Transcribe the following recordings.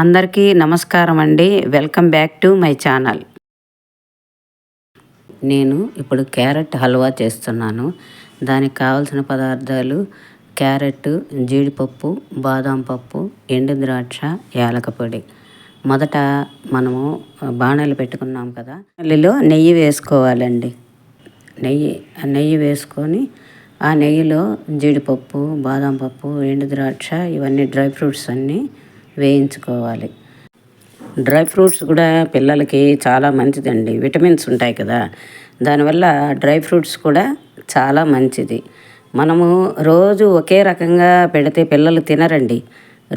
అందరికీ నమస్కారం అండి. Welcome back to my channel. నేను ఇప్పుడు క్యారెట్ హల్వా చేస్తున్నాను. దానికి కావాల్సిన పదార్థాలు క్యారెట్, జీడిపప్పు, బాదం పప్పు, ఎండు ద్రాక్ష, యాలక పొడి. మొదట మనము బాణలు పెట్టుకున్నాం కదా, నెయ్యిలో నెయ్యి వేసుకోవాలండి. నెయ్యి వేసుకొని ఆ నెయ్యిలో జీడిపప్పు, బాదం పప్పు, ఎండు ద్రాక్ష ఇవన్నీ డ్రై ఫ్రూట్స్ అన్నీ వేయించుకోవాలి. డ్రై ఫ్రూట్స్ కూడా పిల్లలకి చాలా మంచిదండి. విటమిన్స్ ఉంటాయి కదా, దానివల్ల డ్రై ఫ్రూట్స్ కూడా చాలా మంచిది. మనము రోజు ఒకే రకంగా పెడితే పిల్లలు తినరండి.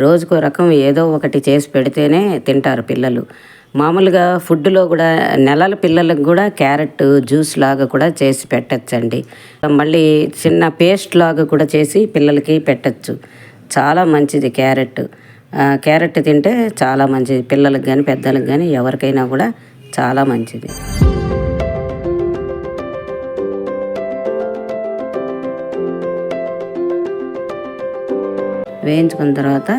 రోజుకో రకం ఏదో ఒకటి చేసి పెడితేనే తింటారు పిల్లలు. మామూలుగా ఫుడ్లో కూడా నెలల పిల్లలకు కూడా క్యారెట్ జ్యూస్ లాగా కూడా చేసి పెట్టచ్చండి. మళ్ళీ చిన్న పేస్ట్ లాగా కూడా చేసి పిల్లలకి పెట్టచ్చు. చాలా మంచిది క్యారెట్. క్యారెట్ తింటే చాలా మంచిది. పిల్లలకు కానీ పెద్దలకు కానీ ఎవరికైనా కూడా చాలా మంచిది. వేయించుకున్న తర్వాత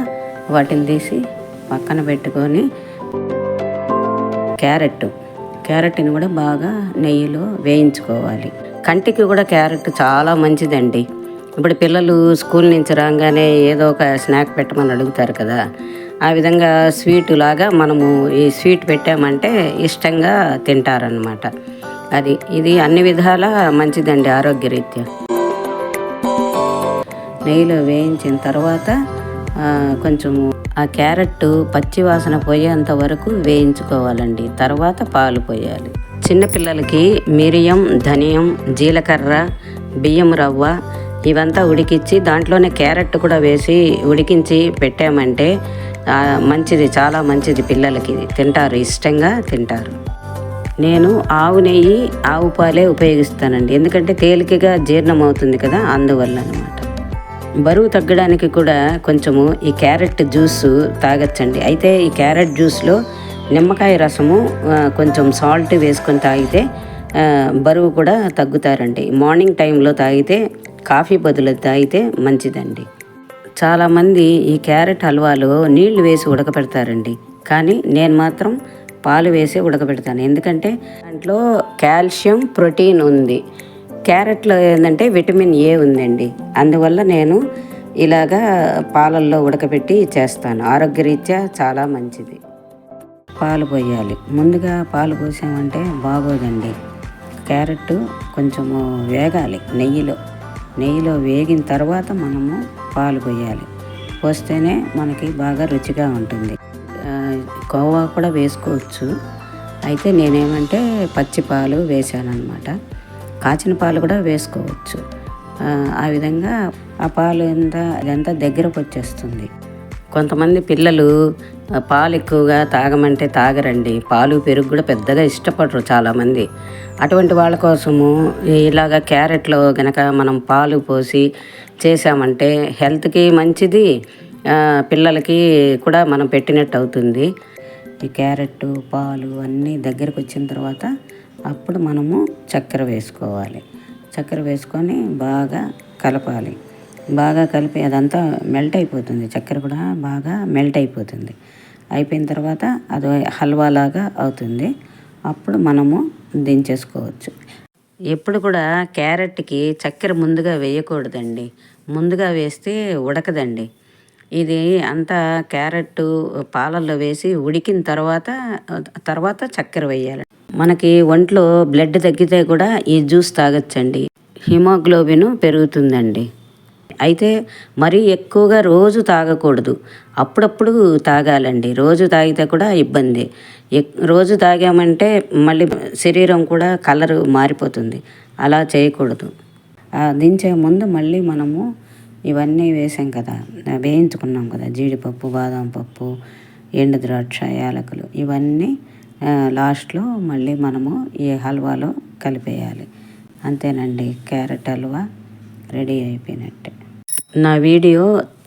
వాటిని తీసి పక్కన పెట్టుకొని క్యారెట్ని కూడా బాగా నెయ్యిలో వేయించుకోవాలి. కంటికి కూడా క్యారెట్ చాలా మంచిదండి. ఇప్పుడు పిల్లలు స్కూల్ నుంచి రాగానే ఏదో ఒక స్నాక్ పెట్టమని అడుగుతారు కదా, ఆ విధంగా స్వీట్ లాగా మనము ఈ స్వీట్ పెట్టామంటే ఇష్టంగా తింటారనమాట. ఇది అన్ని విధాల మంచిదండి ఆరోగ్యరీత్యా. నెయ్యిలో వేయించిన తర్వాత కొంచెము ఆ క్యారెట్ పచ్చి వాసన పోయేంత వరకు వేయించుకోవాలండి. తర్వాత పాలు పోయాలి. చిన్నపిల్లలకి మిరియం, ధనియం, జీలకర్ర, బియ్యం రవ్వ ఇవంతా ఉడికించి దాంట్లోనే క్యారెట్ కూడా వేసి ఉడికించి పెట్టామంటే మంచిది, చాలా మంచిది. పిల్లలకి తింటారు, ఇష్టంగా తింటారు. నేను ఆవు నెయ్యి, ఆవు పాలే ఉపయోగిస్తానండి. ఎందుకంటే తేలికగా జీర్ణం అవుతుంది కదా, అందువల్ల అనమాట. బరువు తగ్గడానికి కూడా కొంచెము ఈ క్యారెట్ జ్యూస్ తాగచ్చండి. అయితే ఈ క్యారెట్ జ్యూస్లో నిమ్మకాయ రసము కొంచెం సాల్ట్ వేసుకొని తాగితే బరువు కూడా తగ్గుతారండి. మార్నింగ్ టైంలో తాగితే, కాఫీ బదులు తాగితే మంచిదండి. చాలామంది ఈ క్యారెట్ హల్వాలో నీళ్లు వేసి ఉడకపెడతారండి. కానీ నేను మాత్రం పాలు వేసి ఉడకపెడతాను. ఎందుకంటే దాంట్లో కాల్షియం, ప్రోటీన్ ఉంది. క్యారెట్లో ఏంటంటే విటమిన్ ఏ ఉందండి. అందువల్ల నేను ఇలాగా పాలల్లో ఉడకబెట్టి చేస్తాను. ఆరోగ్యరీత్యా చాలా మంచిది. పాలు పోయాలి. ముందుగా పాలు పోసామంటే బాగోదండి. క్యారెట్ కొంచెము వేగాలి నెయ్యిలో వేగిన తర్వాత మనము పాలు పోయాలి. పోస్తేనే మనకి బాగా రుచిగా ఉంటుంది. కోవా కూడా వేసుకోవచ్చు. అయితే నేనేమంటే పచ్చి పాలు వేసాను అనమాట. కాచిన పాలు కూడా వేసుకోవచ్చు. ఆ విధంగా ఆ పాలు అదంతా దగ్గరకు వచ్చేస్తుంది. కొంతమంది పిల్లలు పాలు ఎక్కువగా తాగమంటే తాగరండి. పాలు, పెరుగు కూడా పెద్దగా ఇష్టపడరు చాలామంది. అటువంటి వాళ్ళ కోసము ఇలాగ క్యారెట్లో గనక మనం పాలు పోసి చేసామంటే హెల్త్కి మంచిది, పిల్లలకి కూడా మనం పెట్టినట్టు అవుతుంది. ఈ క్యారెట్, పాలు అన్నీ దగ్గరకు వచ్చిన తర్వాత అప్పుడు మనము చక్కెర వేసుకోవాలి. చక్కెర వేసుకొని బాగా కలపాలి. బాగా కలిపి అదంతా మెల్ట్ అయిపోతుంది. చక్కెర కూడా బాగా మెల్ట్ అయిపోతుంది. అయిపోయిన తర్వాత అది హల్వాలాగా అవుతుంది. అప్పుడు మనము దించేసుకోవచ్చు. ఎప్పుడు కూడా క్యారెట్కి చక్కెర ముందుగా వేయకూడదండి. ముందుగా వేస్తే ఉడకదండి. ఇది అంతా క్యారెట్ పాలల్లో వేసి ఉడికిన తర్వాత చక్కెర వేయాలి. మనకి ఒంట్లో బ్లడ్ తగ్గితే కూడా ఈ జ్యూస్ తాగొచ్చండి. హిమోగ్లోబిన్ పెరుగుతుందండి. అయితే మరీ ఎక్కువగా రోజు తాగకూడదు, అప్పుడప్పుడు తాగాలండి. రోజు తాగితే కూడా ఇబ్బంది. రోజు తాగామంటే మళ్ళీ శరీరం కూడా కలరు మారిపోతుంది. అలా చేయకూడదు. దించే ముందు మళ్ళీ మనము ఇవన్నీ వేసాం కదా, వేయించుకున్నాం కదా, జీడిపప్పు, బాదం పప్పు, ఎండు ద్రాక్ష, యాలకులు ఇవన్నీ లాస్ట్లో మళ్ళీ మనము ఈ హల్వాలో కలిపేయాలి. అంతేనండి, క్యారెట్ హల్వా రెడీ అయిపోయినట్టే. నా వీడియో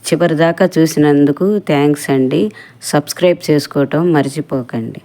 చివరిదాకా చూసినందుకు థ్యాంక్స్ అండి. సబ్స్క్రైబ్ చేసుకోవటం మర్చిపోకండి.